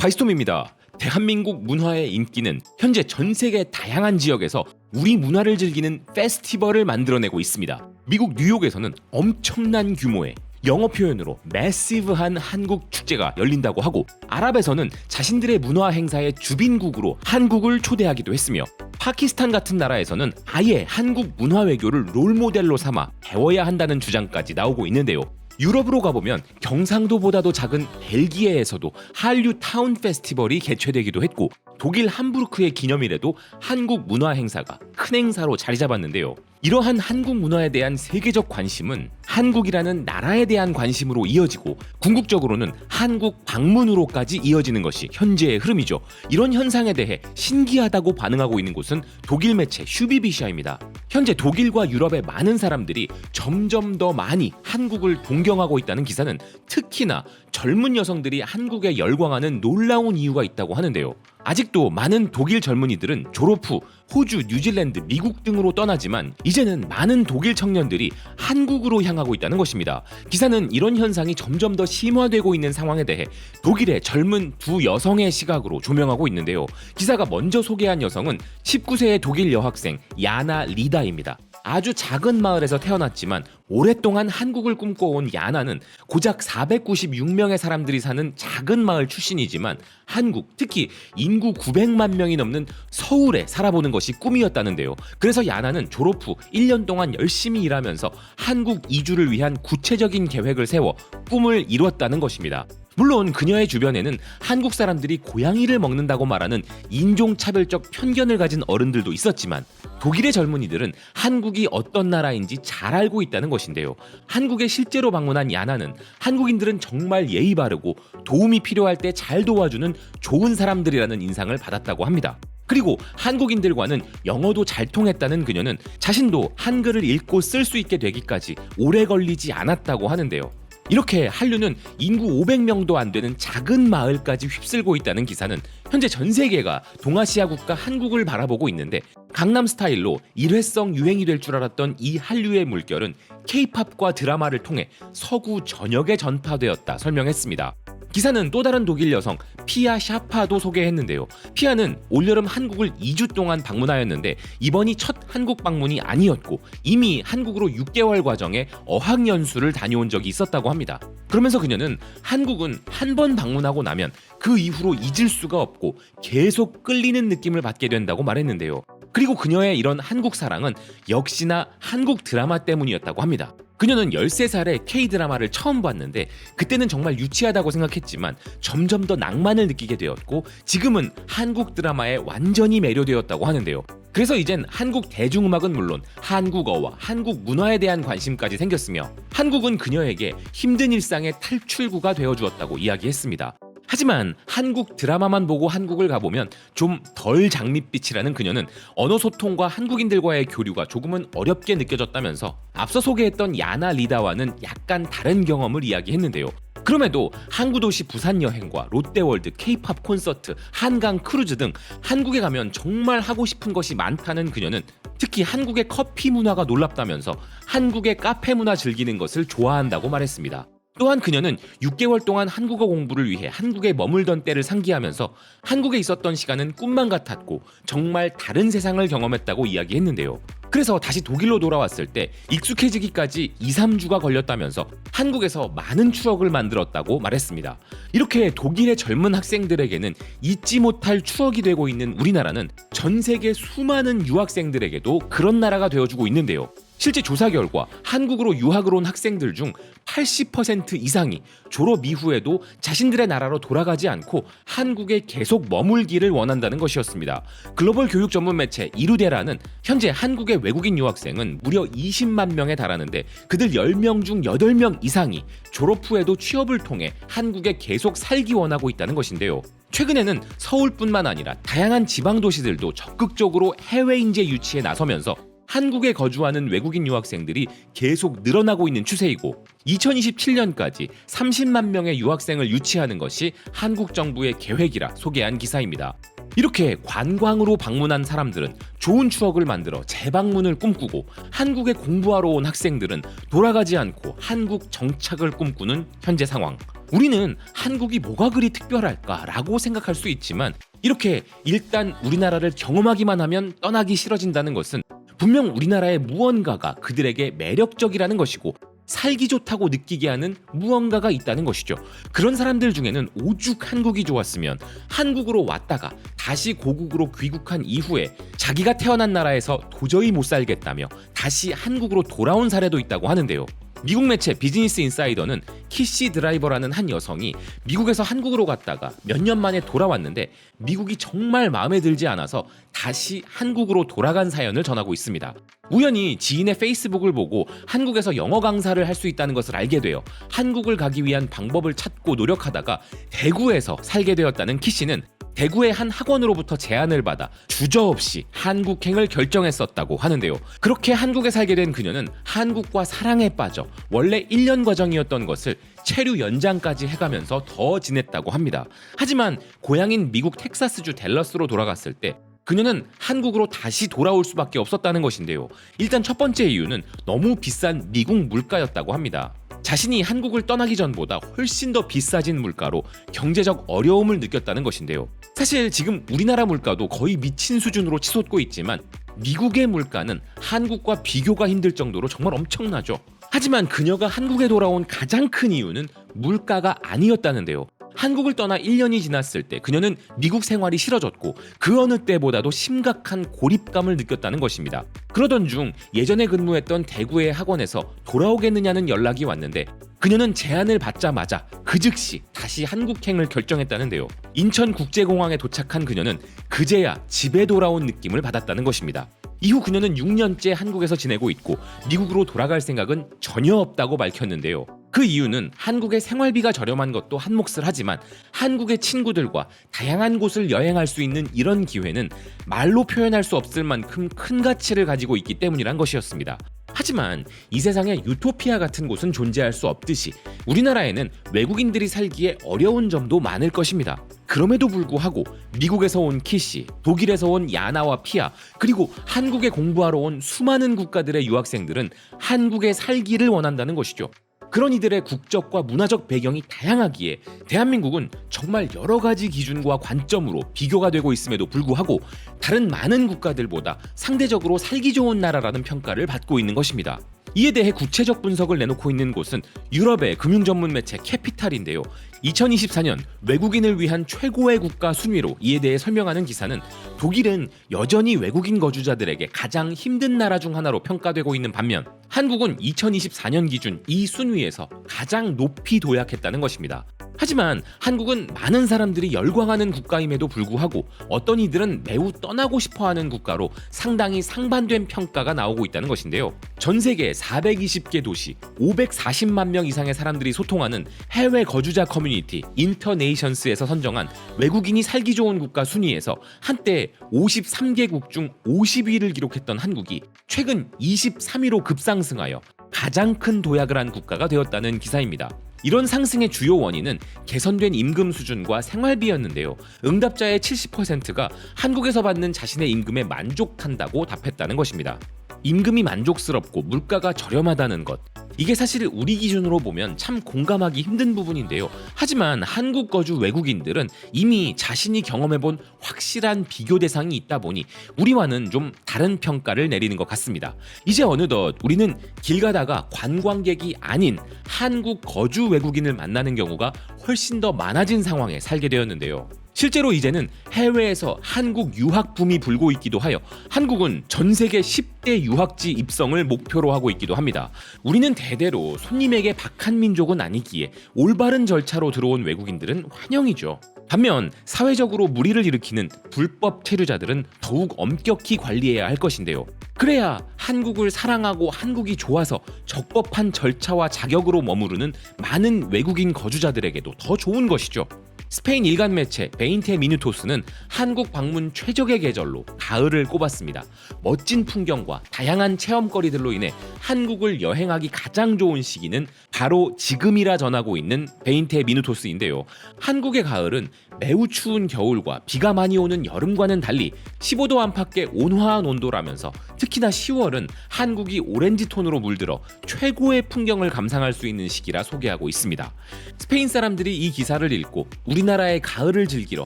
바이스톰입니다. 대한민국 문화의 인기는 현재 전 세계 다양한 지역에서 우리 문화를 즐기는 페스티벌을 만들어내고 있습니다. 미국 뉴욕에서는 엄청난 규모의 영어 표현으로 매시브한 한국 축제가 열린다고 하고, 아랍에서는 자신들의 문화 행사의 주빈국으로 한국을 초대하기도 했으며, 파키스탄 같은 나라에서는 아예 한국 문화 외교를 롤모델로 삼아 배워야 한다는 주장까지 나오고 있는데요. 유럽으로 가보면 경상도보다도 작은 벨기에에서도 한류 타운 페스티벌이 개최되기도 했고, 독일 함부르크의 기념일에도 한국 문화 행사가 큰 행사로 자리 잡았는데요. 이러한 한국 문화에 대한 세계적 관심은 한국이라는 나라에 대한 관심으로 이어지고, 궁극적으로는 한국 방문으로까지 이어지는 것이 현재의 흐름이죠. 이런 현상에 대해 신기하다고 반응하고 있는 곳은 독일 매체 슈비비샤입니다. 현재 독일과 유럽의 많은 사람들이 점점 더 많이 한국을 동경하고 있다는 기사는 특히나 젊은 여성들이 한국에 열광하는 놀라운 이유가 있다고 하는데요. 아직도 많은 독일 젊은이들은 졸업 후 호주, 뉴질랜드, 미국 등으로 떠나지만 이제는 많은 독일 청년들이 한국으로 향하고 있다는 것입니다. 기사는 이런 현상이 점점 더 심화되고 있는 상황에 대해 독일의 젊은 두 여성의 시각으로 조명하고 있는데요. 기사가 먼저 소개한 여성은 19세의 독일 여학생 야나 리다입니다. 아주 작은 마을에서 태어났지만 오랫동안 한국을 꿈꿔온 야나는 고작 496명의 사람들이 사는 작은 마을 출신이지만 한국, 특히 인구 900만 명이 넘는 서울에 살아보는 것이 꿈이었다는데요. 그래서 야나는 졸업 후 1년 동안 열심히 일하면서 한국 이주를 위한 구체적인 계획을 세워 꿈을 이뤘다는 것입니다. 물론 그녀의 주변에는 한국 사람들이 고양이를 먹는다고 말하는 인종차별적 편견을 가진 어른들도 있었지만, 독일의 젊은이들은 한국이 어떤 나라인지 잘 알고 있다는 것인데요. 한국에 실제로 방문한 야나는 한국인들은 정말 예의 바르고 도움이 필요할 때 잘 도와주는 좋은 사람들이라는 인상을 받았다고 합니다. 그리고 한국인들과는 영어도 잘 통했다는 그녀는 자신도 한글을 읽고 쓸 수 있게 되기까지 오래 걸리지 않았다고 하는데요. 이렇게 한류는 인구 500명도 안 되는 작은 마을까지 휩쓸고 있다는 기사는 현재 전 세계가 동아시아 국가 한국을 바라보고 있는데, 강남 스타일로 일회성 유행이 될 줄 알았던 이 한류의 물결은 K-팝과 드라마를 통해 서구 전역에 전파되었다 설명했습니다. 기사는 또 다른 독일 여성 피아 샤파도 소개했는데요. 피아는 올여름 한국을 2주 동안 방문하였는데 이번이 첫 한국 방문이 아니었고 이미 한국으로 6개월 과정의 어학연수를 다녀온 적이 있었다고 합니다. 그러면서 그녀는 한국은 한 번 방문하고 나면 그 이후로 잊을 수가 없고 계속 끌리는 느낌을 받게 된다고 말했는데요. 그리고 그녀의 이런 한국 사랑은 역시나 한국 드라마 때문이었다고 합니다. 그녀는 13살에 K-드라마를 처음 봤는데 그때는 정말 유치하다고 생각했지만 점점 더 낭만을 느끼게 되었고 지금은 한국 드라마에 완전히 매료되었다고 하는데요. 그래서 이젠 한국 대중음악은 물론 한국어와 한국 문화에 대한 관심까지 생겼으며 한국은 그녀에게 힘든 일상의 탈출구가 되어주었다고 이야기했습니다. 하지만 한국 드라마만 보고 한국을 가보면 좀 덜 장밋빛이라는 그녀는 언어 소통과 한국인들과의 교류가 조금은 어렵게 느껴졌다면서 앞서 소개했던 야나 리다와는 약간 다른 경험을 이야기했는데요. 그럼에도 항구도시 부산 여행과 롯데월드, K-팝 콘서트, 한강 크루즈 등 한국에 가면 정말 하고 싶은 것이 많다는 그녀는 특히 한국의 커피 문화가 놀랍다면서 한국의 카페 문화 즐기는 것을 좋아한다고 말했습니다. 또한 그녀는 6개월 동안 한국어 공부를 위해 한국에 머물던 때를 상기하면서 한국에 있었던 시간은 꿈만 같았고 정말 다른 세상을 경험했다고 이야기했는데요. 그래서 다시 독일로 돌아왔을 때 익숙해지기까지 2-3주가 걸렸다면서 한국에서 많은 추억을 만들었다고 말했습니다. 이렇게 독일의 젊은 학생들에게는 잊지 못할 추억이 되고 있는 우리나라는 전 세계 수많은 유학생들에게도 그런 나라가 되어주고 있는데요. 실제 조사 결과 한국으로 유학을 온 학생들 중 80% 이상이 졸업 이후에도 자신들의 나라로 돌아가지 않고 한국에 계속 머물기를 원한다는 것이었습니다. 글로벌 교육 전문 매체 이루데라는 현재 한국의 외국인 유학생은 무려 20만 명에 달하는데 그들 10명 중 8명 이상이 졸업 후에도 취업을 통해 한국에 계속 살기 원하고 있다는 것인데요. 최근에는 서울뿐만 아니라 다양한 지방 도시들도 적극적으로 해외 인재 유치에 나서면서 한국에 거주하는 외국인 유학생들이 계속 늘어나고 있는 추세이고 2027년까지 30만 명의 유학생을 유치하는 것이 한국 정부의 계획이라 소개한 기사입니다. 이렇게 관광으로 방문한 사람들은 좋은 추억을 만들어 재방문을 꿈꾸고 한국에 공부하러 온 학생들은 돌아가지 않고 한국 정착을 꿈꾸는 현재 상황. 우리는 한국이 뭐가 그리 특별할까라고 생각할 수 있지만 이렇게 일단 우리나라를 경험하기만 하면 떠나기 싫어진다는 것은 분명 우리나라의 무언가가 그들에게 매력적이라는 것이고 살기 좋다고 느끼게 하는 무언가가 있다는 것이죠. 그런 사람들 중에는 오죽 한국이 좋았으면 한국으로 왔다가 다시 고국으로 귀국한 이후에 자기가 태어난 나라에서 도저히 못 살겠다며 다시 한국으로 돌아온 사례도 있다고 하는데요. 미국 매체 비즈니스 인사이더는 키시 드라이버라는 한 여성이 미국에서 한국으로 갔다가 몇 년 만에 돌아왔는데 미국이 정말 마음에 들지 않아서 다시 한국으로 돌아간 사연을 전하고 있습니다. 우연히 지인의 페이스북을 보고 한국에서 영어 강사를 할 수 있다는 것을 알게 되어 한국을 가기 위한 방법을 찾고 노력하다가 대구에서 살게 되었다는 키씨는 대구의 한 학원으로부터 제안을 받아 주저없이 한국행을 결정했었다고 하는데요. 그렇게 한국에 살게 된 그녀는 한국과 사랑에 빠져 원래 1년 과정이었던 것을 체류 연장까지 해가면서 더 지냈다고 합니다. 하지만 고향인 미국 텍사스주 댈러스로 돌아갔을 때 그녀는 한국으로 다시 돌아올 수밖에 없었다는 것인데요. 일단 첫 번째 이유는 너무 비싼 미국 물가였다고 합니다. 자신이 한국을 떠나기 전보다 훨씬 더 비싸진 물가로 경제적 어려움을 느꼈다는 것인데요. 사실 지금 우리나라 물가도 거의 미친 수준으로 치솟고 있지만 미국의 물가는 한국과 비교가 힘들 정도로 정말 엄청나죠. 하지만 그녀가 한국에 돌아온 가장 큰 이유는 물가가 아니었다는데요. 한국을 떠나 1년이 지났을 때 그녀는 미국 생활이 싫어졌고 그 어느 때보다도 심각한 고립감을 느꼈다는 것입니다. 그러던 중 예전에 근무했던 대구의 학원에서 돌아오겠느냐는 연락이 왔는데 그녀는 제안을 받자마자 그 즉시 다시 한국행을 결정했다는데요. 인천국제공항에 도착한 그녀는 그제야 집에 돌아온 느낌을 받았다는 것입니다. 이후 그녀는 6년째 한국에서 지내고 있고 미국으로 돌아갈 생각은 전혀 없다고 밝혔는데요. 그 이유는 한국의 생활비가 저렴한 것도 한 몫을 하지만 한국의 친구들과 다양한 곳을 여행할 수 있는 이런 기회는 말로 표현할 수 없을 만큼 큰 가치를 가지고 있기 때문이란 것이었습니다. 하지만 이 세상에 유토피아 같은 곳은 존재할 수 없듯이 우리나라에는 외국인들이 살기에 어려운 점도 많을 것입니다. 그럼에도 불구하고 미국에서 온 키씨, 독일에서 온 야나와 피아, 그리고 한국에 공부하러 온 수많은 국가들의 유학생들은 한국에 살기를 원한다는 것이죠. 그런 이들의 국적과 문화적 배경이 다양하기에 대한민국은 정말 여러 가지 기준과 관점으로 비교가 되고 있음에도 불구하고 다른 많은 국가들보다 상대적으로 살기 좋은 나라라는 평가를 받고 있는 것입니다. 이에 대해 구체적 분석을 내놓고 있는 곳은 유럽의 금융 전문 매체 캐피탈인데요. 2024년 외국인을 위한 최고의 국가 순위로 이에 대해 설명하는 기사는 독일은 여전히 외국인 거주자들에게 가장 힘든 나라 중 하나로 평가되고 있는 반면 한국은 2024년 기준 이 순위에서 가장 높이 도약했다는 것입니다. 하지만 한국은 많은 사람들이 열광하는 국가임에도 불구하고 어떤 이들은 매우 떠나고 싶어하는 국가로 상당히 상반된 평가가 나오고 있다는 것인데요. 전 세계 420개 도시 540만 명 이상의 사람들이 소통하는 해외 거주자 커뮤니티 인터네이션스에서 선정한 외국인이 살기 좋은 국가 순위에서 한때 53개국 중 50위를 기록했던 한국이 최근 23위로 급상승하여 가장 큰 도약을 한 국가가 되었다는 기사입니다. 이런 상승의 주요 원인은 개선된 임금 수준과 생활비였는데요. 응답자의 70%가 한국에서 받는 자신의 임금에 만족한다고 답했다는 것입니다. 임금이 만족스럽고 물가가 저렴하다는 것, 이게 사실 우리 기준으로 보면 참 공감하기 힘든 부분인데요. 하지만 한국 거주 외국인들은 이미 자신이 경험해본 확실한 비교 대상이 있다 보니 우리와는 좀 다른 평가를 내리는 것 같습니다. 이제 어느덧 우리는 길 가다가 관광객이 아닌 한국 거주 외국인을 만나는 경우가 훨씬 더 많아진 상황에 살게 되었는데요. 실제로 이제는 해외에서 한국 유학 붐이 불고 있기도 하여 한국은 전 세계 10대 유학지 입성을 목표로 하고 있기도 합니다. 우리는 대대로 손님에게 박한 민족은 아니기에 올바른 절차로 들어온 외국인들은 환영이죠. 반면 사회적으로 무리를 일으키는 불법 체류자들은 더욱 엄격히 관리해야 할 것인데요. 그래야 한국을 사랑하고 한국이 좋아서 적법한 절차와 자격으로 머무르는 많은 외국인 거주자들에게도 더 좋은 것이죠. 스페인 일간 매체 베인테 미누토스는 한국 방문 최적의 계절로 가을을 꼽았습니다. 멋진 풍경과 다양한 체험거리들로 인해 한국을 여행하기 가장 좋은 시기는 바로 지금이라 전하고 있는 베인테 미누토스인데요. 한국의 가을은 매우 추운 겨울과 비가 많이 오는 여름과는 달리 15도 안팎의 온화한 온도라면서 특히나 10월은 한국이 오렌지 톤으로 물들어 최고의 풍경을 감상할 수 있는 시기라 소개하고 있습니다. 스페인 사람들이 이 기사를 읽고 우리나라의 가을을 즐기러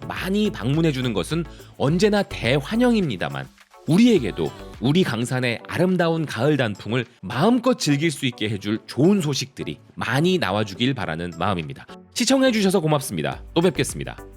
많이 방문해주는 것은 언제나 대환영입니다만 우리에게도 우리 강산의 아름다운 가을 단풍을 마음껏 즐길 수 있게 해줄 좋은 소식들이 많이 나와주길 바라는 마음입니다. 시청해주셔서 고맙습니다. 또 뵙겠습니다.